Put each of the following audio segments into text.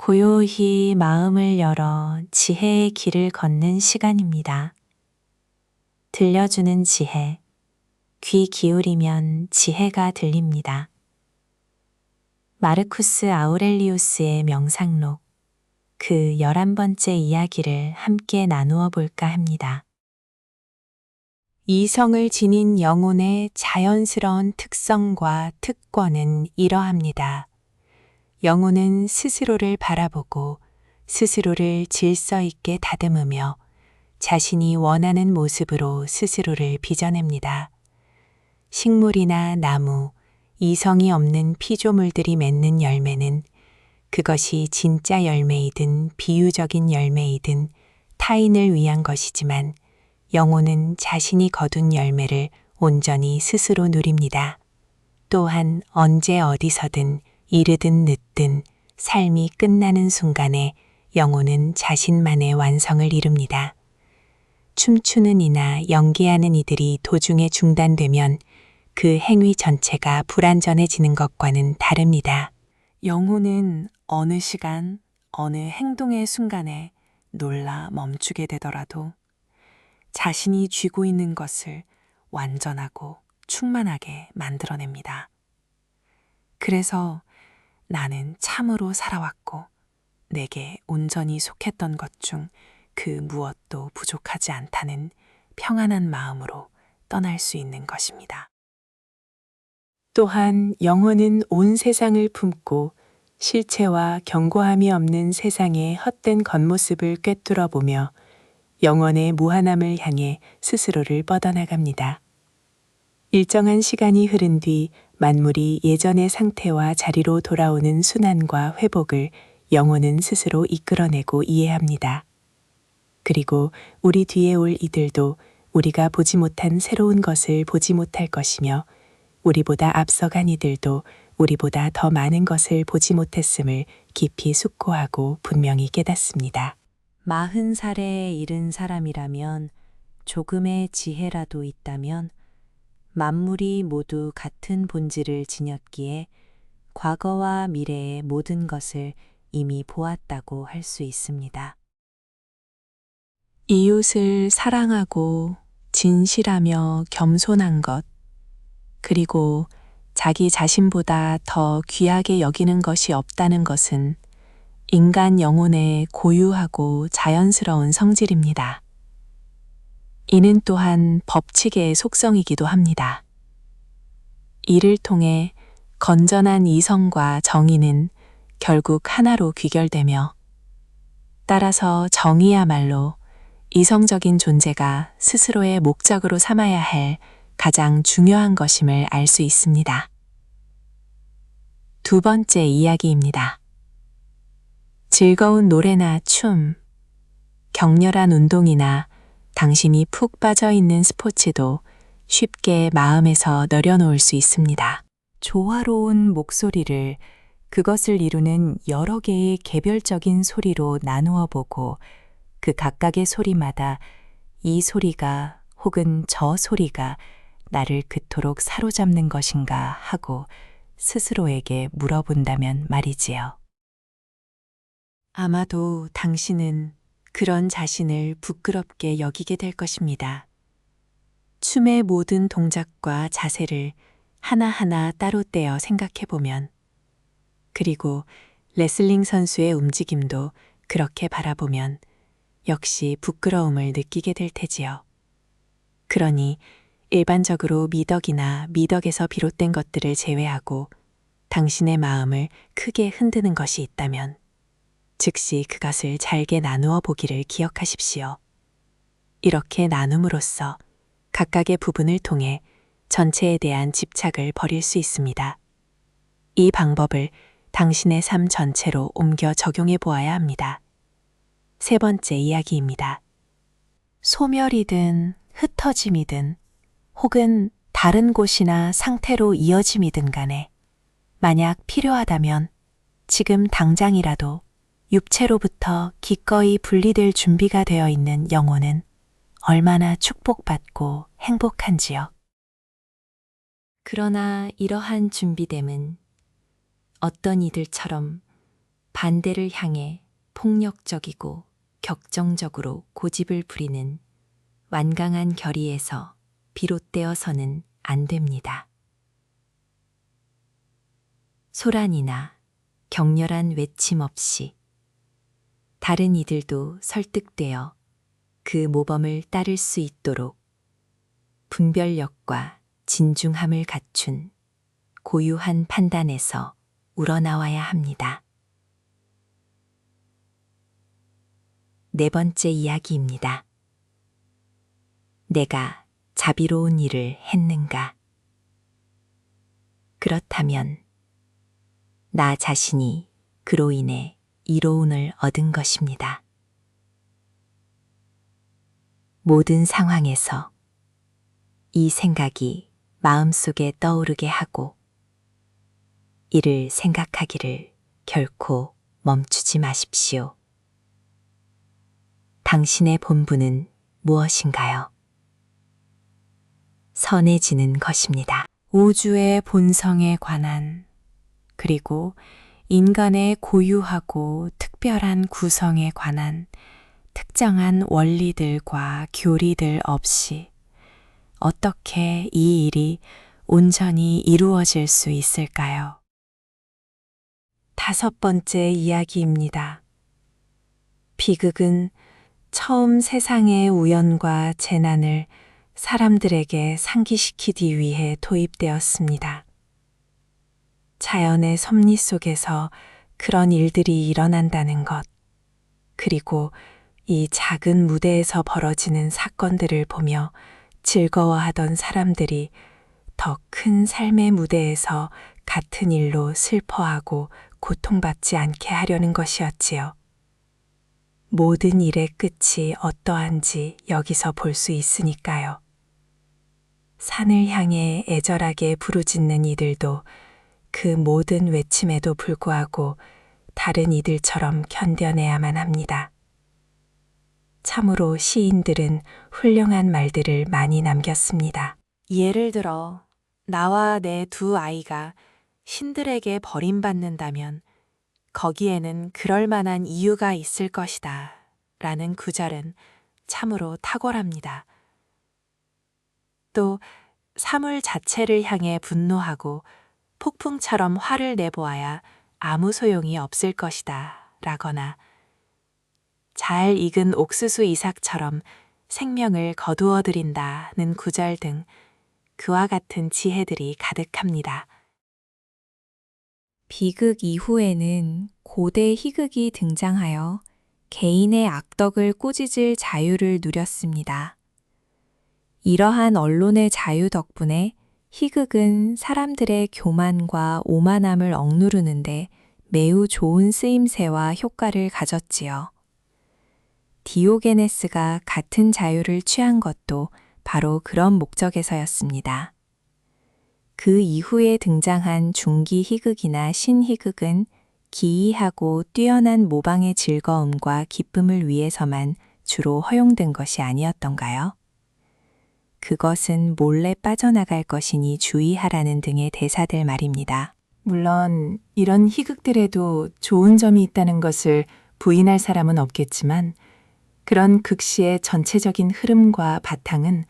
고요히 마음을 열어 지혜의 길을 걷는 시간입니다. 들려주는 지혜, 귀 기울이면 지혜가 들립니다. 마르쿠스 아우렐리우스의 명상록, 그 11번째 이야기를 함께 나누어 볼까 합니다. 이성을 지닌 영혼의 자연스러운 특성과 특권은 이러합니다. 영혼은 스스로를 바라보고 스스로를 질서 있게 다듬으며 자신이 원하는 모습으로 스스로를 빚어냅니다. 식물이나 나무, 이성이 없는 피조물들이 맺는 열매는 그것이 진짜 열매이든 비유적인 열매이든 타인을 위한 것이지만 영혼은 자신이 거둔 열매를 온전히 스스로 누립니다. 또한 언제 어디서든 이르든 늦든 삶이 끝나는 순간에 영혼은 자신만의 완성을 이룹니다. 춤추는 이나 연기하는 이들이 도중에 중단되면 그 행위 전체가 불완전해지는 것과는 다릅니다. 영혼은 어느 시간, 어느 행동의 순간에 놀라 멈추게 되더라도 자신이 쥐고 있는 것을 완전하고 충만하게 만들어냅니다. 그래서 나는 참으로 살아왔고 내게 온전히 속했던 것 중 그 무엇도 부족하지 않다는 평안한 마음으로 떠날 수 있는 것입니다. 또한 영혼은 온 세상을 품고 실체와 견고함이 없는 세상의 헛된 겉모습을 꿰뚫어 보며 영혼의 무한함을 향해 스스로를 뻗어나갑니다. 일정한 시간이 흐른 뒤 만물이 예전의 상태와 자리로 돌아오는 순환과 회복을 영혼은 스스로 이끌어내고 이해합니다. 그리고 우리 뒤에 올 이들도 우리가 보지 못한 새로운 것을 보지 못할 것이며 우리보다 앞서간 이들도 우리보다 더 많은 것을 보지 못했음을 깊이 숙고하고 분명히 깨닫습니다. 40살에 이른 사람이라면 조금의 지혜라도 있다면 만물이 모두 같은 본질을 지녔기에 과거와 미래의 모든 것을 이미 보았다고 할 수 있습니다. 이웃을 사랑하고 진실하며 겸손한 것, 그리고 자기 자신보다 더 귀하게 여기는 것이 없다는 것은 인간 영혼의 고유하고 자연스러운 성질입니다. 이는 또한 법칙의 속성이기도 합니다. 이를 통해 건전한 이성과 정의는 결국 하나로 귀결되며 따라서 정의야말로 이성적인 존재가 스스로의 목적으로 삼아야 할 가장 중요한 것임을 알 수 있습니다. 두 번째 이야기입니다. 즐거운 노래나 춤, 격렬한 운동이나 당신이 푹 빠져 있는 스포츠도 쉽게 마음에서 내려놓을 수 있습니다. 조화로운 목소리를 그것을 이루는 여러 개의 개별적인 소리로 나누어 보고 그 각각의 소리마다 이 소리가 혹은 저 소리가 나를 그토록 사로잡는 것인가 하고 스스로에게 물어본다면 말이지요. 아마도 당신은 그런 자신을 부끄럽게 여기게 될 것입니다. 춤의 모든 동작과 자세를 하나하나 따로 떼어 생각해보면, 그리고 레슬링 선수의 움직임도 그렇게 바라보면 역시 부끄러움을 느끼게 될 테지요. 그러니 일반적으로 미덕이나 미덕에서 비롯된 것들을 제외하고 당신의 마음을 크게 흔드는 것이 있다면 즉시 그것을 잘게 나누어 보기를 기억하십시오. 이렇게 나눔으로써 각각의 부분을 통해 전체에 대한 집착을 버릴 수 있습니다. 이 방법을 당신의 삶 전체로 옮겨 적용해 보아야 합니다. 세 번째 이야기입니다. 소멸이든 흩어짐이든 혹은 다른 곳이나 상태로 이어짐이든 간에 만약 필요하다면 지금 당장이라도 육체로부터 기꺼이 분리될 준비가 되어 있는 영혼은 얼마나 축복받고 행복한지요. 그러나 이러한 준비됨은 어떤 이들처럼 반대를 향해 폭력적이고 격정적으로 고집을 부리는 완강한 결의에서 비롯되어서는 안 됩니다. 소란이나 격렬한 외침 없이 다른 이들도 설득되어 그 모범을 따를 수 있도록 분별력과 진중함을 갖춘 고유한 판단에서 우러나와야 합니다. 네 번째 이야기입니다. 내가 자비로운 일을 했는가? 그렇다면 나 자신이 그로 인해 이로움을 얻은 것입니다. 모든 상황에서 이 생각이 마음속에 떠오르게 하고 이를 생각하기를 결코 멈추지 마십시오. 당신의 본분은 무엇인가요? 선해지는 것입니다. 우주의 본성에 관한 그리고 인간의 고유하고 특별한 구성에 관한 특정한 원리들과 교리들 없이 어떻게 이 일이 온전히 이루어질 수 있을까요? 다섯 번째 이야기입니다. 비극은 처음 세상의 우연과 재난을 사람들에게 상기시키기 위해 도입되었습니다. 자연의 섭리 속에서 그런 일들이 일어난다는 것, 그리고 이 작은 무대에서 벌어지는 사건들을 보며 즐거워하던 사람들이 더 큰 삶의 무대에서 같은 일로 슬퍼하고 고통받지 않게 하려는 것이었지요. 모든 일의 끝이 어떠한지 여기서 볼 수 있으니까요. 산을 향해 애절하게 부르짖는 이들도 그 모든 외침에도 불구하고 다른 이들처럼 견뎌내야만 합니다. 참으로 시인들은 훌륭한 말들을 많이 남겼습니다. 예를 들어 나와 내 두 아이가 신들에게 버림받는다면 거기에는 그럴 만한 이유가 있을 것이다 라는 구절은 참으로 탁월합니다. 또 사물 자체를 향해 분노하고 폭풍처럼 화를 내보아야 아무 소용이 없을 것이다 라거나 잘 익은 옥수수 이삭처럼 생명을 거두어 드린다는 구절 등 그와 같은 지혜들이 가득합니다. 비극 이후에는 고대 희극이 등장하여 개인의 악덕을 꾸짖을 자유를 누렸습니다. 이러한 언론의 자유 덕분에 희극은 사람들의 교만과 오만함을 억누르는데 매우 좋은 쓰임새와 효과를 가졌지요. 디오게네스가 같은 자유를 취한 것도 바로 그런 목적에서였습니다. 그 이후에 등장한 중기 희극이나 신희극은 기이하고 뛰어난 모방의 즐거움과 기쁨을 위해서만 주로 허용된 것이 아니었던가요? 그것은 몰래 빠져나갈 것이니 주의하라는 등의 대사들 말입니다. 물론 이런 희극들에도 좋은 점이 있다는 것을 부인할 사람은 없겠지만 그런 극시의 전체적인 흐름과 바탕은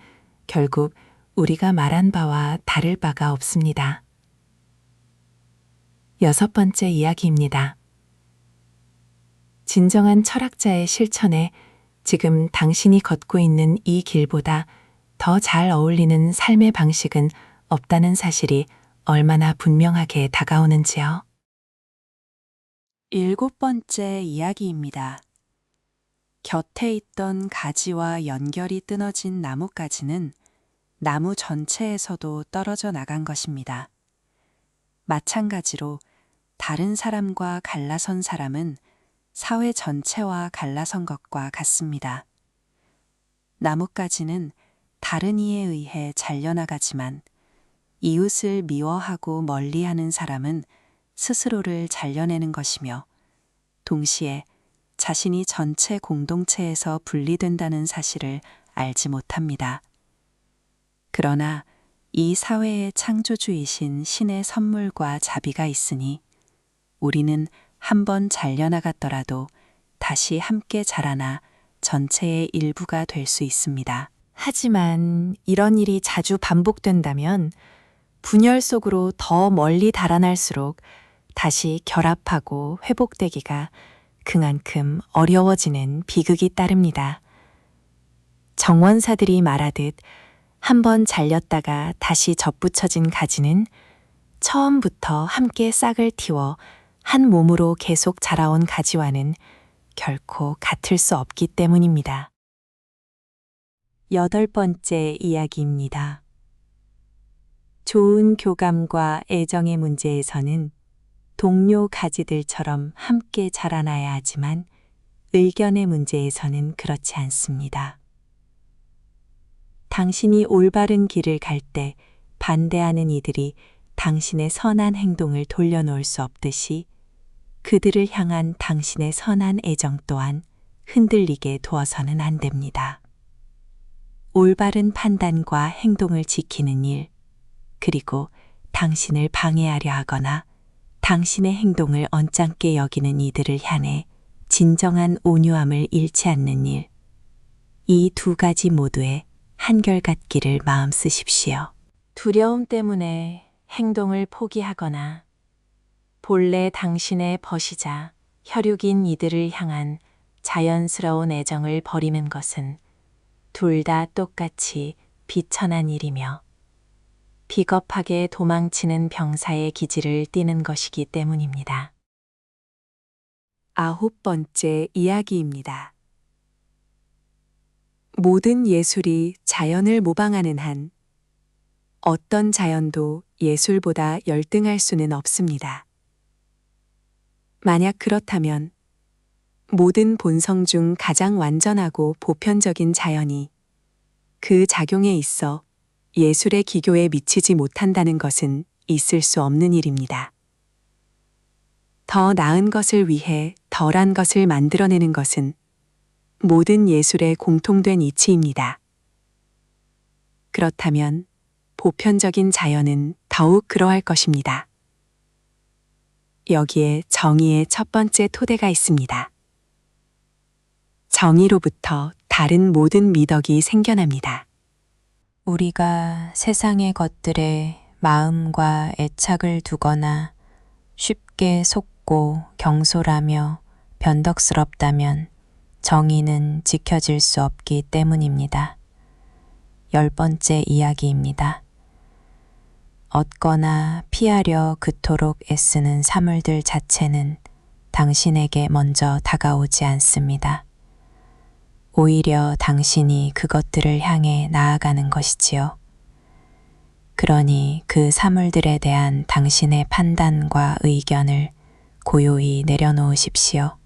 결국 우리가 말한 바와 다를 바가 없습니다. 여섯 번째 이야기입니다. 진정한 철학자의 실천에 지금 당신이 걷고 있는 이 길보다 더 잘 어울리는 삶의 방식은 없다는 사실이 얼마나 분명하게 다가오는지요. 일곱 번째 이야기입니다. 곁에 있던 가지와 연결이 끊어진 나뭇가지는 나무 전체에서도 떨어져 나간 것입니다. 마찬가지로 다른 사람과 갈라선 사람은 사회 전체와 갈라선 것과 같습니다. 나뭇가지는 다른 이에 의해 잘려나가지만 이웃을 미워하고 멀리하는 사람은 스스로를 잘려내는 것이며 동시에 자신이 전체 공동체에서 분리된다는 사실을 알지 못합니다. 그러나 이 사회의 창조주이신 신의 선물과 자비가 있으니 우리는 한번 잘려나갔더라도 다시 함께 자라나 전체의 일부가 될 수 있습니다. 하지만 이런 일이 자주 반복된다면 분열 속으로 더 멀리 달아날수록 다시 결합하고 회복되기가 그만큼 어려워지는 비극이 따릅니다. 정원사들이 말하듯 한번 잘렸다가 다시 접붙여진 가지는 처음부터 함께 싹을 틔워 한 몸으로 계속 자라온 가지와는 결코 같을 수 없기 때문입니다. 8번째 이야기입니다. 좋은 교감과 애정의 문제에서는 동료 가지들처럼 함께 자라나야 하지만 의견의 문제에서는 그렇지 않습니다. 당신이 올바른 길을 갈 때 반대하는 이들이 당신의 선한 행동을 돌려놓을 수 없듯이 그들을 향한 당신의 선한 애정 또한 흔들리게 두어서는 안 됩니다. 올바른 판단과 행동을 지키는 일, 그리고 당신을 방해하려 하거나 당신의 행동을 언짢게 여기는 이들을 향해 진정한 온유함을 잃지 않는 일, 이 두 가지 모두에 한결같기를 마음 쓰십시오. 두려움 때문에 행동을 포기하거나 본래 당신의 벗이자 혈육인 이들을 향한 자연스러운 애정을 버리는 것은 둘 다 똑같이 비천한 일이며 비겁하게 도망치는 병사의 기질을 띠는 것이기 때문입니다. 9번째 이야기입니다. 모든 예술이 자연을 모방하는 한 어떤 자연도 예술보다 열등할 수는 없습니다. 만약 그렇다면 모든 본성 중 가장 완전하고 보편적인 자연이 그 작용에 있어 예술의 기교에 미치지 못한다는 것은 있을 수 없는 일입니다. 더 나은 것을 위해 덜한 것을 만들어내는 것은 모든 예술의 공통된 이치입니다. 그렇다면 보편적인 자연은 더욱 그러할 것입니다. 여기에 정의의 첫 번째 토대가 있습니다. 정의로부터 다른 모든 미덕이 생겨납니다. 우리가 세상의 것들에 마음과 애착을 두거나 쉽게 속고 경솔하며 변덕스럽다면 정의는 지켜질 수 없기 때문입니다. 10번째 이야기입니다. 얻거나 피하려 그토록 애쓰는 사물들 자체는 당신에게 먼저 다가오지 않습니다. 오히려 당신이 그것들을 향해 나아가는 것이지요. 그러니 그 사물들에 대한 당신의 판단과 의견을 고요히 내려놓으십시오.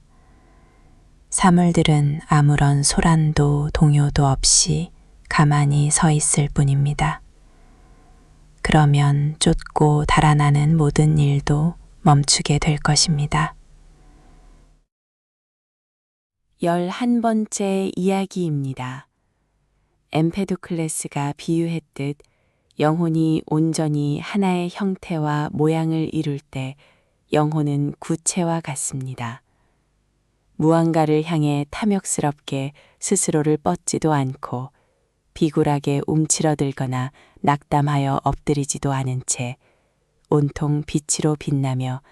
사물들은 아무런 소란도 동요도 없이 가만히 서 있을 뿐입니다. 그러면 쫓고 달아나는 모든 일도 멈추게 될 것입니다. 11번째 이야기입니다. 엠페도클레스가 비유했듯 영혼이 온전히 하나의 형태와 모양을 이룰 때 영혼은 구체와 같습니다. 무언가를 향해 탐욕스럽게 스스로를 뻗지도 않고 비굴하게 움츠러들거나 낙담하여 엎드리지도 않은 채 온통 빛으로 빛나며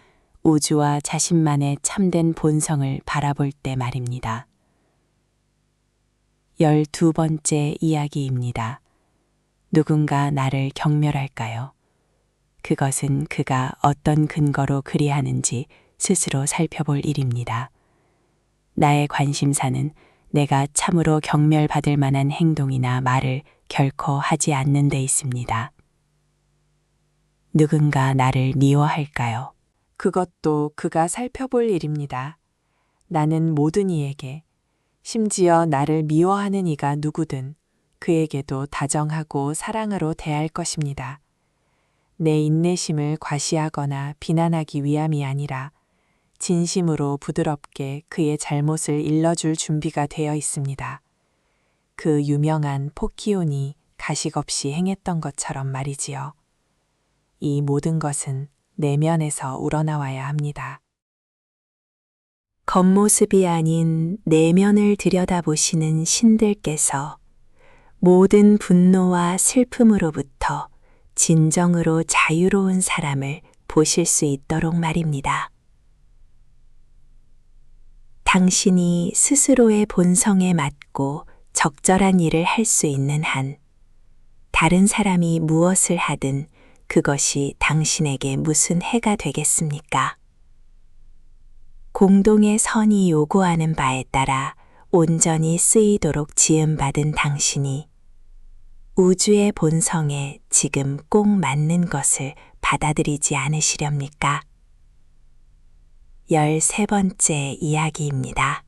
우주와 자신만의 참된 본성을 바라볼 때 말입니다. 12번째 이야기입니다. 누군가 나를 경멸할까요? 그것은 그가 어떤 근거로 그리하는지 스스로 살펴볼 일입니다. 나의 관심사는 내가 참으로 경멸받을 만한 행동이나 말을 결코 하지 않는 데 있습니다. 누군가 나를 미워할까요? 그것도 그가 살펴볼 일입니다. 나는 모든 이에게, 심지어 나를 미워하는 이가 누구든 그에게도 다정하고 사랑으로 대할 것입니다. 내 인내심을 과시하거나 비난하기 위함이 아니라 진심으로 부드럽게 그의 잘못을 일러줄 준비가 되어 있습니다. 그 유명한 포키온이 가식 없이 행했던 것처럼 말이지요. 이 모든 것은 내면에서 우러나와야 합니다. 겉모습이 아닌 내면을 들여다보시는 신들께서 모든 분노와 슬픔으로부터 진정으로 자유로운 사람을 보실 수 있도록 말입니다. 당신이 스스로의 본성에 맞고 적절한 일을 할 수 있는 한, 다른 사람이 무엇을 하든 그것이 당신에게 무슨 해가 되겠습니까? 공동의 선이 요구하는 바에 따라 온전히 쓰이도록 지음받은 당신이 우주의 본성에 지금 꼭 맞는 것을 받아들이지 않으시렵니까? 13번째 이야기입니다.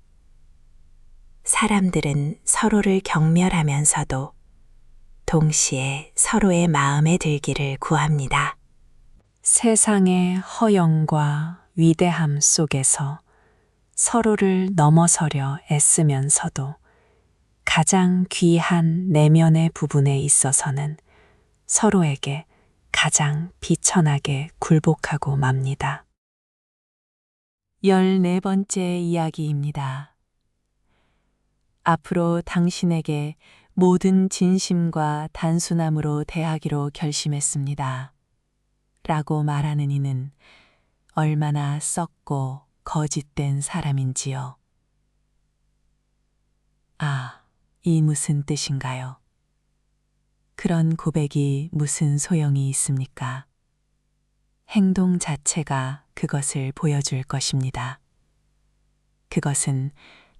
사람들은 서로를 경멸하면서도 동시에 서로의 마음에 들기를 구합니다. 세상의 허영과 위대함 속에서 서로를 넘어서려 애쓰면서도 가장 귀한 내면의 부분에 있어서는 서로에게 가장 비천하게 굴복하고 맙니다. 14번째 이야기입니다. 앞으로 당신에게 모든 진심과 단순함으로 대하기로 결심했습니다. 라고 말하는 이는 얼마나 썩고 거짓된 사람인지요. 아, 이 무슨 뜻인가요? 그런 고백이 무슨 소용이 있습니까? 행동 자체가 그것을 보여줄 것입니다. 그것은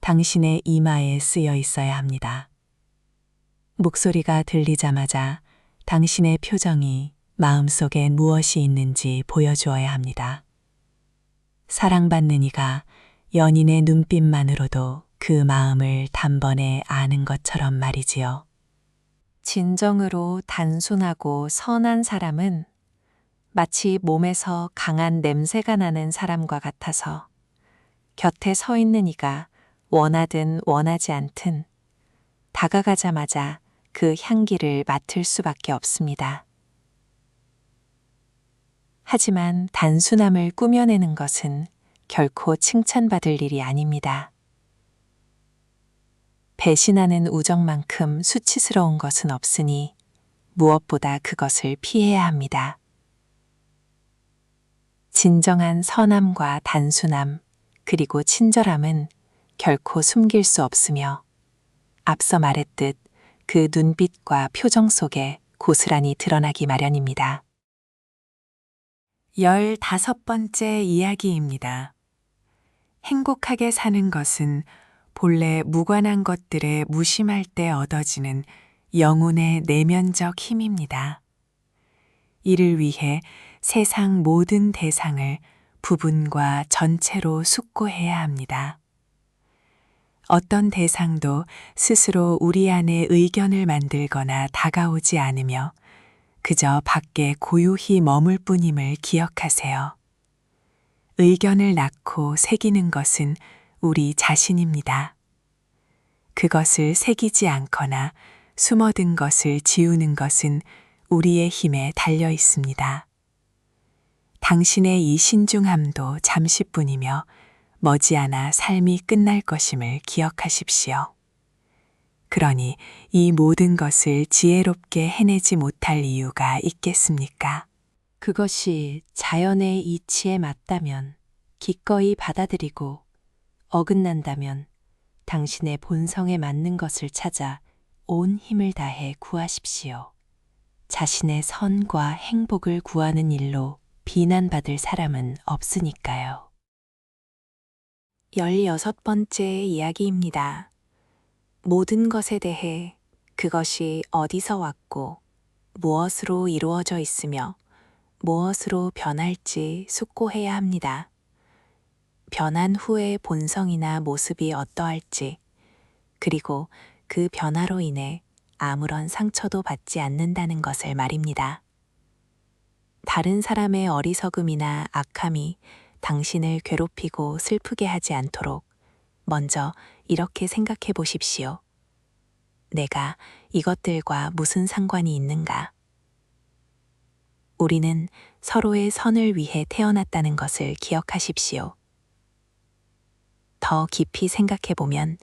당신의 이마에 쓰여 있어야 합니다. 목소리가 들리자마자 당신의 표정이 마음속에 무엇이 있는지 보여주어야 합니다. 사랑받는 이가 연인의 눈빛만으로도 그 마음을 단번에 아는 것처럼 말이지요. 진정으로 단순하고 선한 사람은 마치 몸에서 강한 냄새가 나는 사람과 같아서 곁에 서 있는 이가 원하든 원하지 않든 다가가자마자 그 향기를 맡을 수밖에 없습니다. 하지만 단순함을 꾸며내는 것은 결코 칭찬받을 일이 아닙니다. 배신하는 우정만큼 수치스러운 것은 없으니 무엇보다 그것을 피해야 합니다. 진정한 선함과 단순함, 그리고 친절함은 결코 숨길 수 없으며 앞서 말했듯 그 눈빛과 표정 속에 고스란히 드러나기 마련입니다. 15번째 이야기입니다. 행복하게 사는 것은 본래 무관한 것들에 무심할 때 얻어지는 영혼의 내면적 힘입니다. 이를 위해 세상 모든 대상을 부분과 전체로 숙고해야 합니다. 어떤 대상도 스스로 우리 안에 의견을 만들거나 다가오지 않으며 그저 밖에 고요히 머물 뿐임을 기억하세요. 의견을 낳고 새기는 것은 우리 자신입니다. 그것을 새기지 않거나 숨어든 것을 지우는 것은 우리의 힘에 달려 있습니다. 당신의 이 신중함도 잠시뿐이며 머지않아 삶이 끝날 것임을 기억하십시오. 그러니 이 모든 것을 지혜롭게 해내지 못할 이유가 있겠습니까? 그것이 자연의 이치에 맞다면 기꺼이 받아들이고 어긋난다면 당신의 본성에 맞는 것을 찾아 온 힘을 다해 구하십시오. 자신의 선과 행복을 구하는 일로 비난받을 사람은 없으니까요. 16번째 이야기입니다. 모든 것에 대해 그것이 어디서 왔고 무엇으로 이루어져 있으며 무엇으로 변할지 숙고해야 합니다. 변한 후의 본성이나 모습이 어떠할지, 그리고 그 변화로 인해 아무런 상처도 받지 않는다는 것을 말입니다. 다른 사람의 어리석음이나 악함이 당신을 괴롭히고 슬프게 하지 않도록 먼저 이렇게 생각해 보십시오. 내가 이것들과 무슨 상관이 있는가? 우리는 서로의 선을 위해 태어났다는 것을 기억하십시오. 더 깊이 생각해 보면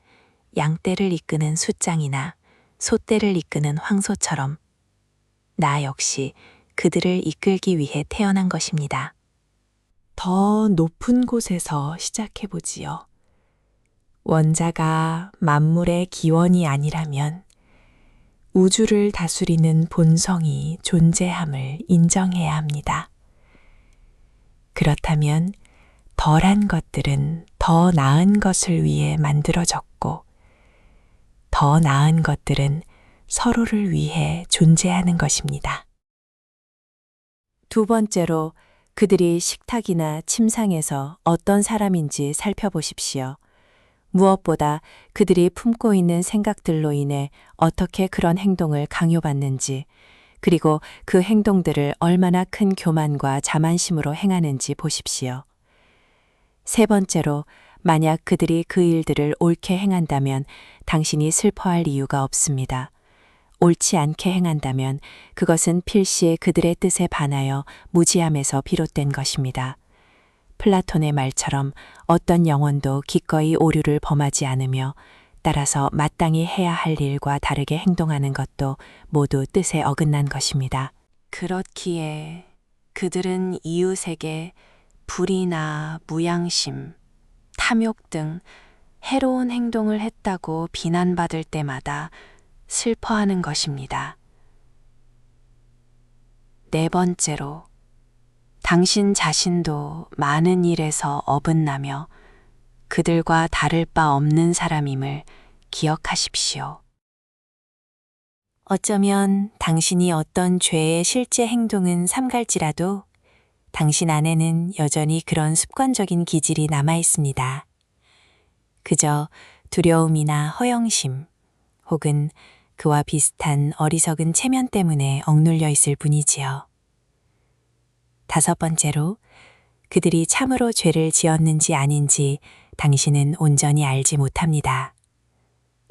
양떼를 이끄는 숫장이나 소떼를 이끄는 황소처럼 나 역시 그들을 이끌기 위해 태어난 것입니다. 더 높은 곳에서 시작해 보지요. 원자가 만물의 기원이 아니라면 우주를 다스리는 본성이 존재함을 인정해야 합니다. 그렇다면 덜한 것들은 더 나은 것을 위해 만들어졌고, 더 나은 것들은 서로를 위해 존재하는 것입니다. 두 번째로, 그들이 식탁이나 침상에서 어떤 사람인지 살펴보십시오. 무엇보다 그들이 품고 있는 생각들로 인해 어떻게 그런 행동을 강요받는지, 그리고 그 행동들을 얼마나 큰 교만과 자만심으로 행하는지 보십시오. 세 번째로, 만약 그들이 그 일들을 옳게 행한다면 당신이 슬퍼할 이유가 없습니다. 옳지 않게 행한다면 그것은 필시 그들의 뜻에 반하여 무지함에서 비롯된 것입니다. 플라톤의 말처럼 어떤 영혼도 기꺼이 오류를 범하지 않으며, 따라서 마땅히 해야 할 일과 다르게 행동하는 것도 모두 뜻에 어긋난 것입니다. 그렇기에 그들은 이웃에게 불의나 무양심, 탐욕 등 해로운 행동을 했다고 비난받을 때마다 슬퍼하는 것입니다. 네 번째로, 당신 자신도 많은 일에서 어긋나며 그들과 다를 바 없는 사람임을 기억하십시오. 어쩌면 당신이 어떤 죄의 실제 행동은 삼갈지라도 당신 안에는 여전히 그런 습관적인 기질이 남아 있습니다. 그저 두려움이나 허영심 혹은 그와 비슷한 어리석은 체면 때문에 억눌려 있을 뿐이지요. 다섯 번째로, 그들이 참으로 죄를 지었는지 아닌지 당신은 온전히 알지 못합니다.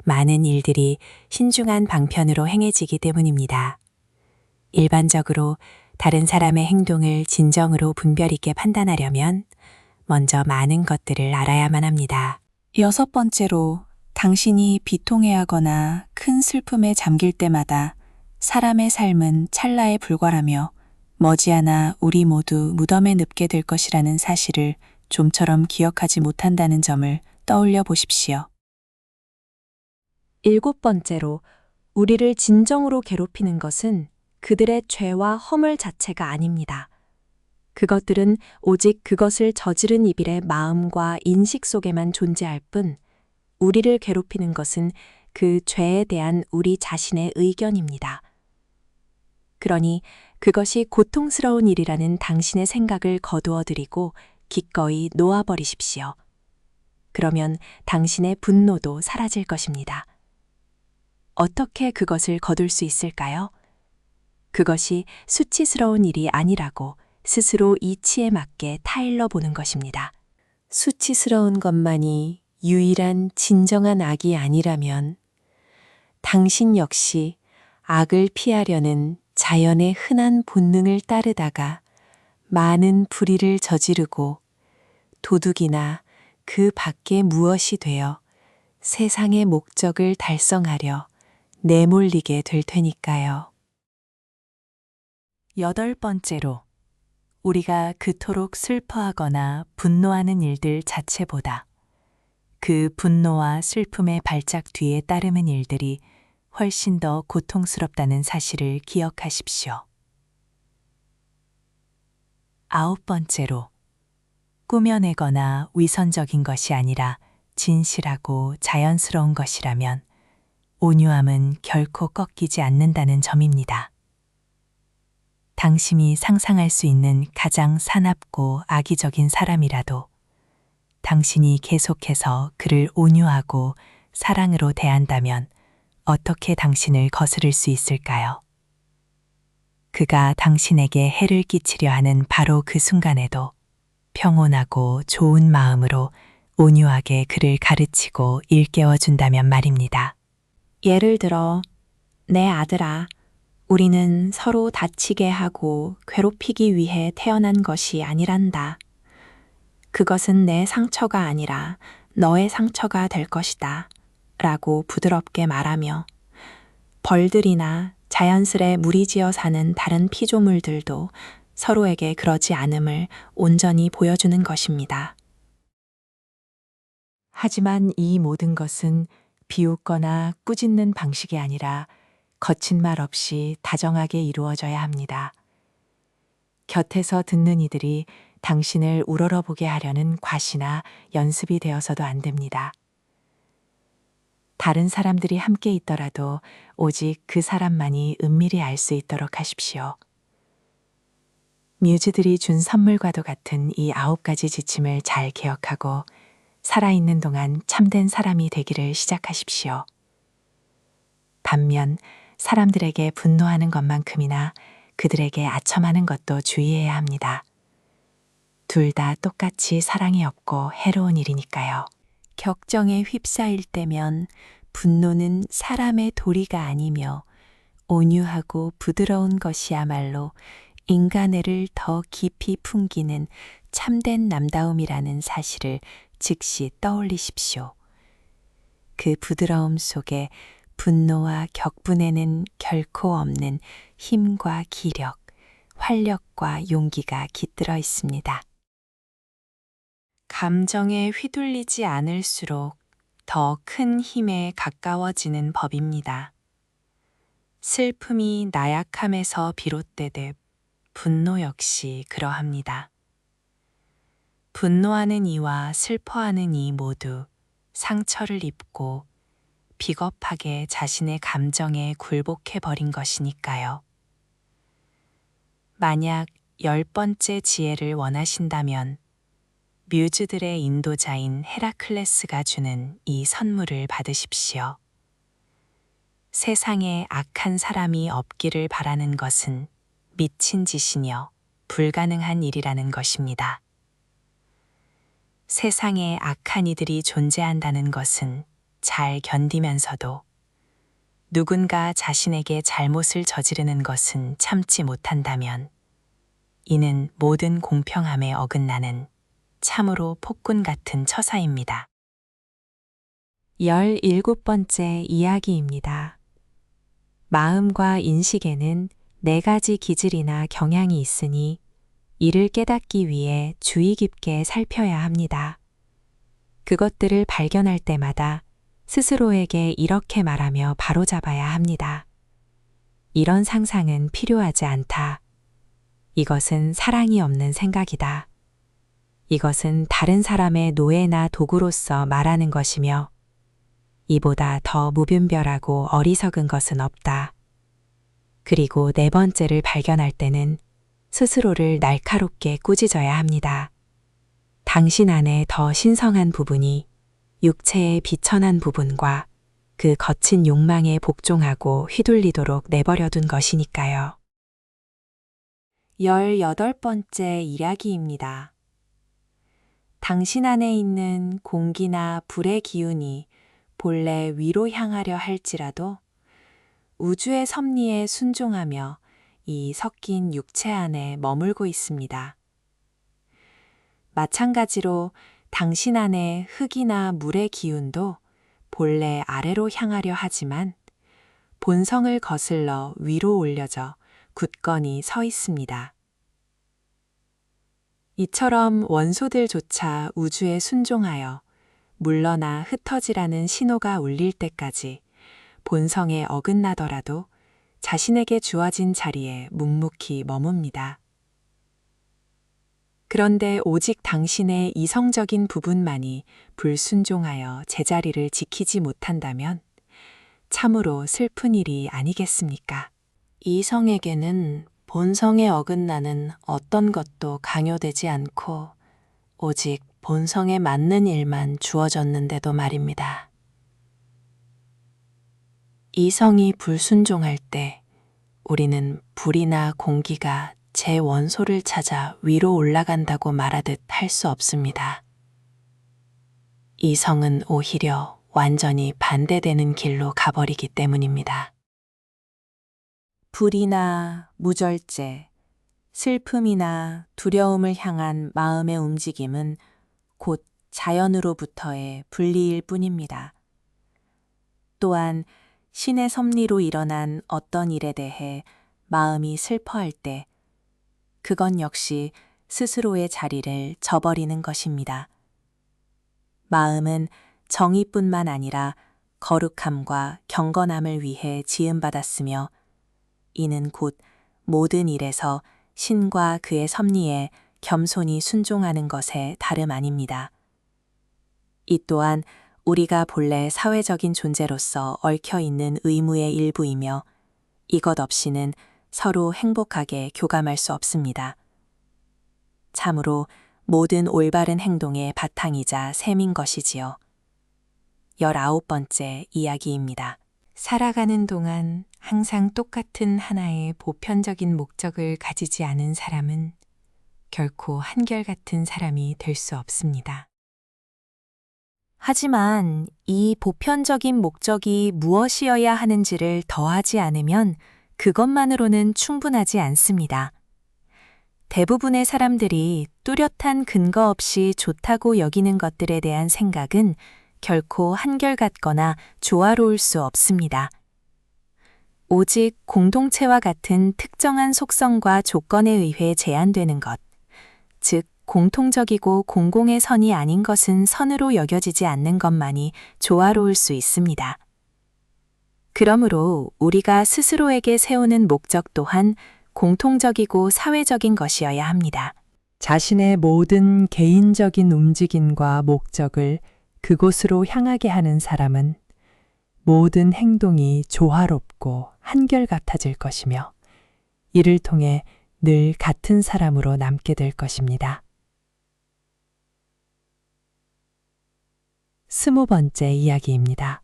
많은 일들이 신중한 방편으로 행해지기 때문입니다. 일반적으로 다른 사람의 행동을 진정으로 분별 있게 판단하려면 먼저 많은 것들을 알아야만 합니다. 여섯 번째로, 당신이 비통해하거나 큰 슬픔에 잠길 때마다 사람의 삶은 찰나에 불과라며 머지않아 우리 모두 무덤에 눕게 될 것이라는 사실을 좀처럼 기억하지 못한다는 점을 떠올려 보십시오. 일곱 번째로, 우리를 진정으로 괴롭히는 것은 그들의 죄와 허물 자체가 아닙니다. 그것들은 오직 그것을 저지른 이들의 마음과 인식 속에만 존재할 뿐, 우리를 괴롭히는 것은 그 죄에 대한 우리 자신의 의견입니다. 그러니 그것이 고통스러운 일이라는 당신의 생각을 거두어 드리고 기꺼이 놓아버리십시오. 그러면 당신의 분노도 사라질 것입니다. 어떻게 그것을 거둘 수 있을까요? 그것이 수치스러운 일이 아니라고 스스로 이치에 맞게 타일러 보는 것입니다. 수치스러운 것만이 유일한 진정한 악이 아니라면 당신 역시 악을 피하려는 자연의 흔한 본능을 따르다가 많은 불의를 저지르고 도둑이나 그 밖에 무엇이 되어 세상의 목적을 달성하려 내몰리게 될 테니까요. 여덟 번째로, 우리가 그토록 슬퍼하거나 분노하는 일들 자체보다 그 분노와 슬픔의 발작 뒤에 따르는 일들이 훨씬 더 고통스럽다는 사실을 기억하십시오. 아홉 번째로, 꾸며내거나 위선적인 것이 아니라 진실하고 자연스러운 것이라면 온유함은 결코 꺾이지 않는다는 점입니다. 당신이 상상할 수 있는 가장 사납고 악의적인 사람이라도 당신이 계속해서 그를 온유하고 사랑으로 대한다면 어떻게 당신을 거스를 수 있을까요? 그가 당신에게 해를 끼치려 하는 바로 그 순간에도 평온하고 좋은 마음으로 온유하게 그를 가르치고 일깨워 준다면 말입니다. 예를 들어, 내 아들아, 우리는 서로 다치게 하고 괴롭히기 위해 태어난 것이 아니란다. 그것은 내 상처가 아니라 너의 상처가 될 것이다 라고 부드럽게 말하며 벌들이나 자연스레 무리지어 사는 다른 피조물들도 서로에게 그러지 않음을 온전히 보여주는 것입니다. 하지만 이 모든 것은 비웃거나 꾸짖는 방식이 아니라 거친 말 없이 다정하게 이루어져야 합니다. 곁에서 듣는 이들이 당신을 우러러보게 하려는 과시나 연습이 되어서도 안 됩니다. 다른 사람들이 함께 있더라도 오직 그 사람만이 은밀히 알 수 있도록 하십시오. 뮤즈들이 준 선물과도 같은 이 9가지 지침을 잘 기억하고 살아있는 동안 참된 사람이 되기를 시작하십시오. 반면 사람들에게 분노하는 것만큼이나 그들에게 아첨하는 것도 주의해야 합니다. 둘 다 똑같이 사랑이 없고 해로운 일이니까요. 격정에 휩싸일 때면 분노는 사람의 도리가 아니며 온유하고 부드러운 것이야말로 인간애를 더 깊이 풍기는 참된 남다움이라는 사실을 즉시 떠올리십시오. 그 부드러움 속에 분노와 격분에는 결코 없는 힘과 기력, 활력과 용기가 깃들어 있습니다. 감정에 휘둘리지 않을수록 더 큰 힘에 가까워지는 법입니다. 슬픔이 나약함에서 비롯되듯 분노 역시 그러합니다. 분노하는 이와 슬퍼하는 이 모두 상처를 입고 비겁하게 자신의 감정에 굴복해버린 것이니까요. 만약 10번째 지혜를 원하신다면 뮤즈들의 인도자인 헤라클레스가 주는 이 선물을 받으십시오. 세상에 악한 사람이 없기를 바라는 것은 미친 짓이며 불가능한 일이라는 것입니다. 세상에 악한 이들이 존재한다는 것은 잘 견디면서도 누군가 자신에게 잘못을 저지르는 것은 참지 못한다면 이는 모든 공평함에 어긋나는 참으로 폭군 같은 처사입니다. 17번째 이야기입니다. 마음과 인식에는 4가지 기질이나 경향이 있으니 이를 깨닫기 위해 주의 깊게 살펴야 합니다. 그것들을 발견할 때마다 스스로에게 이렇게 말하며 바로잡아야 합니다. 이런 상상은 필요하지 않다. 이것은 사랑이 없는 생각이다. 이것은 다른 사람의 노예나 도구로서 말하는 것이며 이보다 더 무분별하고 어리석은 것은 없다. 그리고 4번째를 발견할 때는 스스로를 날카롭게 꾸짖어야 합니다. 당신 안에 더 신성한 부분이 육체의 비천한 부분과 그 거친 욕망에 복종하고 휘둘리도록 내버려둔 것이니까요. 18번째 이야기입니다. 당신 안에 있는 공기나 불의 기운이 본래 위로 향하려 할지라도 우주의 섭리에 순종하며 이 섞인 육체 안에 머물고 있습니다. 마찬가지로 당신 안에 흙이나 물의 기운도 본래 아래로 향하려 하지만 본성을 거슬러 위로 올려져 굳건히 서 있습니다. 이처럼 원소들조차 우주에 순종하여 물러나 흩어지라는 신호가 울릴 때까지 본성에 어긋나더라도 자신에게 주어진 자리에 묵묵히 머뭅니다. 그런데 오직 당신의 이성적인 부분만이 불순종하여 제자리를 지키지 못한다면 참으로 슬픈 일이 아니겠습니까? 이성에게는 본성에 어긋나는 어떤 것도 강요되지 않고 오직 본성에 맞는 일만 주어졌는데도 말입니다. 이성이 불순종할 때 우리는 불이나 공기가 제 원소를 찾아 위로 올라간다고 말하듯 할 수 없습니다. 이성은 오히려 완전히 반대되는 길로 가버리기 때문입니다. 불이나 무절제, 슬픔이나 두려움을 향한 마음의 움직임은 곧 자연으로부터의 분리일 뿐입니다. 또한 신의 섭리로 일어난 어떤 일에 대해 마음이 슬퍼할 때 그건 역시 스스로의 자리를 저버리는 것입니다. 마음은 정의뿐만 아니라 거룩함과 경건함을 위해 지음받았으며 이는 곧 모든 일에서 신과 그의 섭리에 겸손히 순종하는 것에 다름 아닙니다. 이 또한 우리가 본래 사회적인 존재로서 얽혀 있는 의무의 일부이며 이것 없이는 서로 행복하게 교감할 수 없습니다. 참으로 모든 올바른 행동의 바탕이자 셈인 것이지요. 19번째 이야기입니다. 살아가는 동안 항상 똑같은 하나의 보편적인 목적을 가지지 않은 사람은 결코 한결같은 사람이 될 수 없습니다. 하지만 이 보편적인 목적이 무엇이어야 하는지를 더하지 않으면 그것만으로는 충분하지 않습니다. 대부분의 사람들이 뚜렷한 근거 없이 좋다고 여기는 것들에 대한 생각은 결코 한결같거나 조화로울 수 없습니다. 오직 공동체와 같은 특정한 속성과 조건에 의해 제한되는 것, 즉 공통적이고 공공의 선이 아닌 것은 선으로 여겨지지 않는 것만이 조화로울 수 있습니다. 그러므로 우리가 스스로에게 세우는 목적 또한 공통적이고 사회적인 것이어야 합니다. 자신의 모든 개인적인 움직임과 목적을 그곳으로 향하게 하는 사람은 모든 행동이 조화롭고 한결같아질 것이며 이를 통해 늘 같은 사람으로 남게 될 것입니다. 20번째 이야기입니다.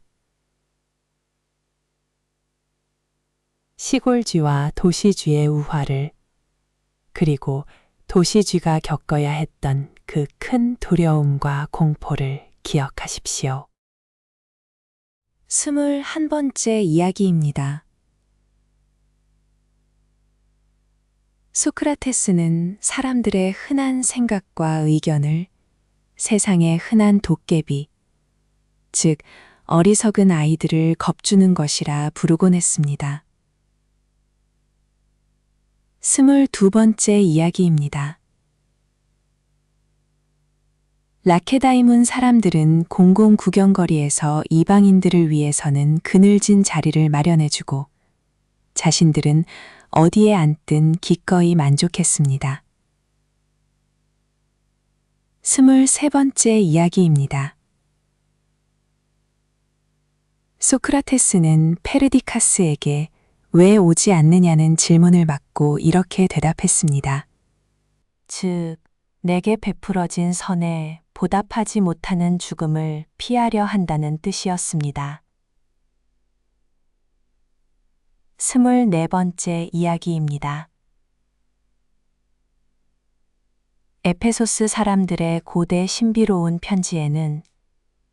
시골쥐와 도시쥐의 우화를 그리고 도시쥐가 겪어야 했던 그 큰 두려움과 공포를 기억하십시오. 21번째 이야기입니다. 소크라테스는 사람들의 흔한 생각과 의견을 세상의 흔한 도깨비, 즉 어리석은 아이들을 겁주는 것이라 부르곤 했습니다. 22번째 이야기입니다. 라케다이문 사람들은 공공 구경거리에서 이방인들을 위해서는 그늘진 자리를 마련해주고 자신들은 어디에 앉든 기꺼이 만족했습니다. 23번째 이야기입니다. 소크라테스는 페르디카스에게 왜 오지 않느냐는 질문을 받고 이렇게 대답했습니다. 즉, 내게 베풀어진 선에 보답하지 못하는 죽음을 피하려 한다는 뜻이었습니다. 24번째 이야기입니다. 에페소스 사람들의 고대 신비로운 편지에는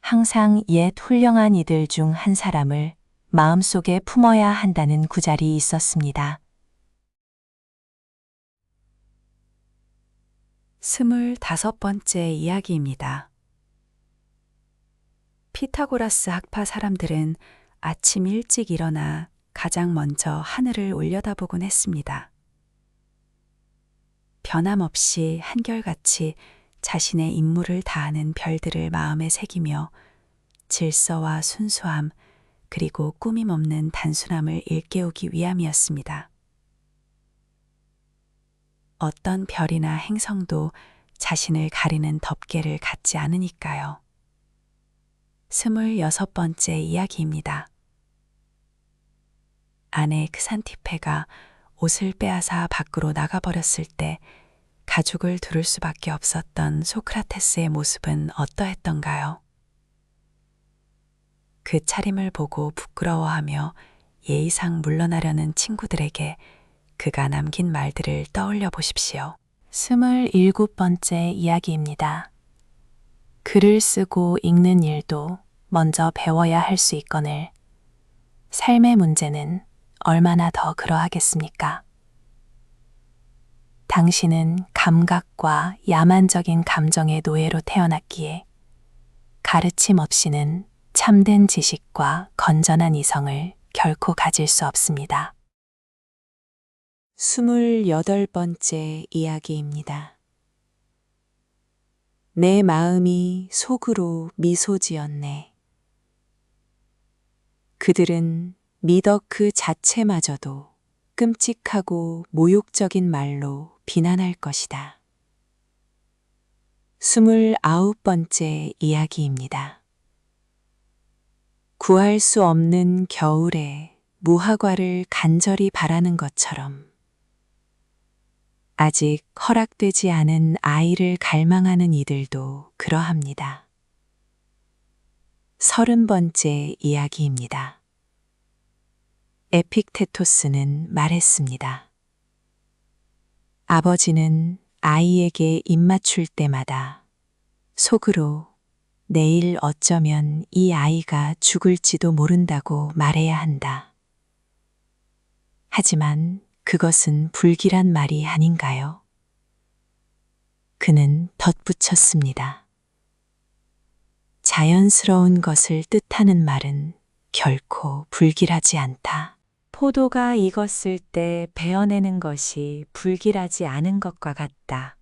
항상 옛 훌륭한 이들 중 한 사람을 마음속에 품어야 한다는 구절이 있었습니다. 25번째 이야기입니다. 피타고라스 학파 사람들은 아침 일찍 일어나 가장 먼저 하늘을 올려다보곤 했습니다. 변함없이 한결같이 자신의 임무를 다하는 별들을 마음에 새기며 질서와 순수함 그리고 꾸밈 없는 단순함을 일깨우기 위함이었습니다. 어떤 별이나 행성도 자신을 가리는 덮개를 갖지 않으니까요. 26번째 이야기입니다. 아내 크산티페가 옷을 빼앗아 밖으로 나가버렸을 때 가죽을 두를 수밖에 없었던 소크라테스의 모습은 어떠했던가요? 그 차림을 보고 부끄러워하며 예의상 물러나려는 친구들에게 그가 남긴 말들을 떠올려 보십시오. 27번째 이야기입니다. 글을 쓰고 읽는 일도 먼저 배워야 할 수 있거늘 삶의 문제는 얼마나 더 그러하겠습니까? 당신은 감각과 야만적인 감정의 노예로 태어났기에 가르침 없이는 참된 지식과 건전한 이성을 결코 가질 수 없습니다. 28번째 이야기입니다. 내 마음이 속으로 미소 지었네. 그들은 미덕 그 자체마저도 끔찍하고 모욕적인 말로 비난할 것이다. 29번째 이야기입니다. 구할 수 없는 겨울에 무화과를 간절히 바라는 것처럼 아직 허락되지 않은 아이를 갈망하는 이들도 그러합니다. 30번째 이야기입니다. 에픽테토스는 말했습니다. 아버지는 아이에게 입맞출 때마다 속으로 내일 어쩌면 이 아이가 죽을지도 모른다고 말해야 한다. 하지만 그것은 불길한 말이 아닌가요? 그는 덧붙였습니다. 자연스러운 것을 뜻하는 말은 결코 불길하지 않다. 포도가 익었을 때 베어내는 것이 불길하지 않은 것과 같다.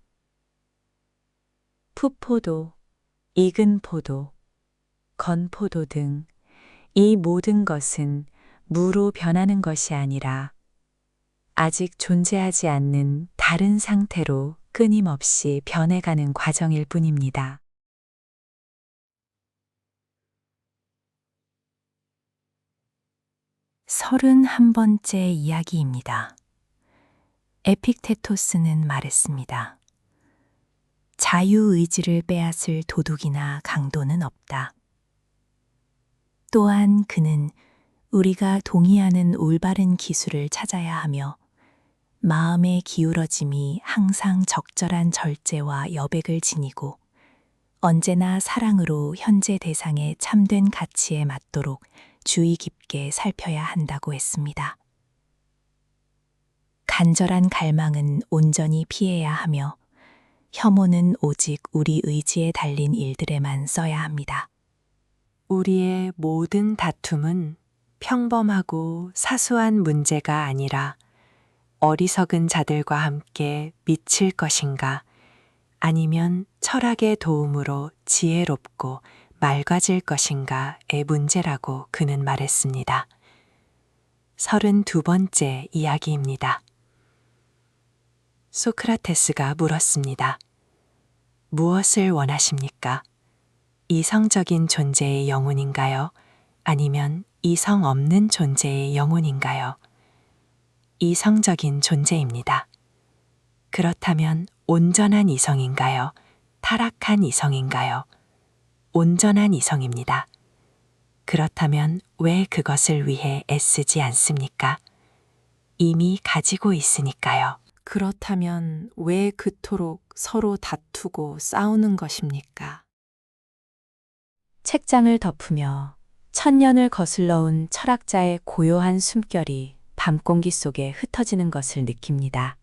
풋포도, 익은 포도, 건포도 등 이 모든 것은 무로 변하는 것이 아니라 아직 존재하지 않는 다른 상태로 끊임없이 변해가는 과정일 뿐입니다. 서른한 번째 이야기입니다. 에픽테토스는 말했습니다. 자유의지를 빼앗을 도둑이나 강도는 없다. 또한 그는 우리가 동의하는 올바른 기술을 찾아야 하며 마음의 기울어짐이 항상 적절한 절제와 여백을 지니고 언제나 사랑으로 현재 대상의 참된 가치에 맞도록 주의 깊게 살펴야 한다고 했습니다. 간절한 갈망은 온전히 피해야 하며 혐오는 오직 우리 의지에 달린 일들에만 써야 합니다. 우리의 모든 다툼은 평범하고 사소한 문제가 아니라 어리석은 자들과 함께 미칠 것인가 아니면 철학의 도움으로 지혜롭고 맑아질 것인가의 문제라고 그는 말했습니다. 32번째 이야기입니다. 소크라테스가 물었습니다. 무엇을 원하십니까? 이성적인 존재의 영혼인가요? 아니면 이성 없는 존재의 영혼인가요? 이성적인 존재입니다. 그렇다면 온전한 이성인가요? 타락한 이성인가요? 온전한 이성입니다. 그렇다면 왜 그것을 위해 애쓰지 않습니까? 이미 가지고 있으니까요. 그렇다면 왜 그토록 서로 다투고 싸우는 것입니까? 책장을 덮으며 천년을 거슬러 온 철학자의 고요한 숨결이 밤공기 속에 흩어지는 것을 느낍니다.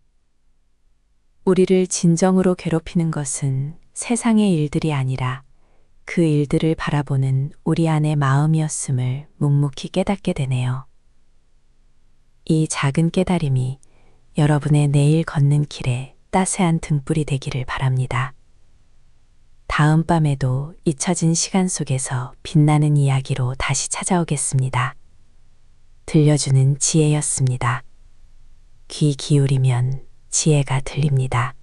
우리를 진정으로 괴롭히는 것은 세상의 일들이 아니라 그 일들을 바라보는 우리 안의 마음이었음을 묵묵히 깨닫게 되네요. 이 작은 깨달음이 여러분의 내일 걷는 길에 따스한 등불이 되기를 바랍니다. 다음 밤에도 잊혀진 시간 속에서 빛나는 이야기로 다시 찾아오겠습니다. 들려주는 지혜였습니다. 귀 기울이면 지혜가 들립니다.